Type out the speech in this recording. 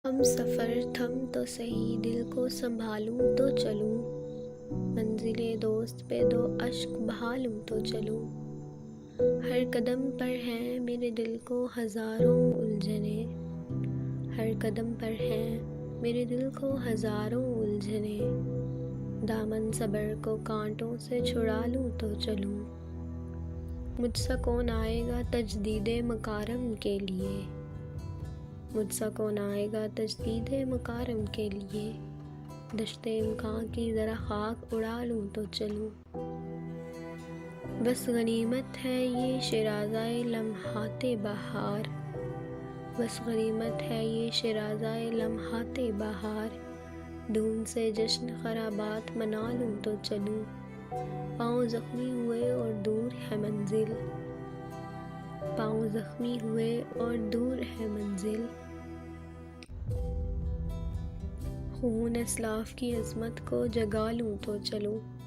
ہم سفر تھم تو سہی، دل کو سنبھالوں تو چلوں، منزل دوست پہ دو اشک بہا لوں تو چلوں۔ ہر قدم پر ہیں میرے دل کو ہزاروں الجھنیں، ہر قدم پر ہیں میرے دل کو ہزاروں الجھنیں، دامن صبر کو کانٹوں سے چھڑا لوں تو چلوں۔ مجھ سا کون آئے گا تجدید مکارم کے لیے، مجھ سا کون آئے گا تجدید مکارم کے لیے، دشت امکان کی ذرا خاک اڑا لوں تو چلوں۔ بس غنیمت ہے یہ شیرازۂ لمحات بہار، بس غنیمت ہے یہ شیرازۂ لمحات بہار، دھوم سے جشن خرابات منا لوں تو چلوں۔ پاؤں زخمی ہوئے اور دور ہے منزل، پاؤں زخمی ہوئے اور دور ہے منزل، خون اسلاف کی عظمت کو جگا لوں تو چلوں۔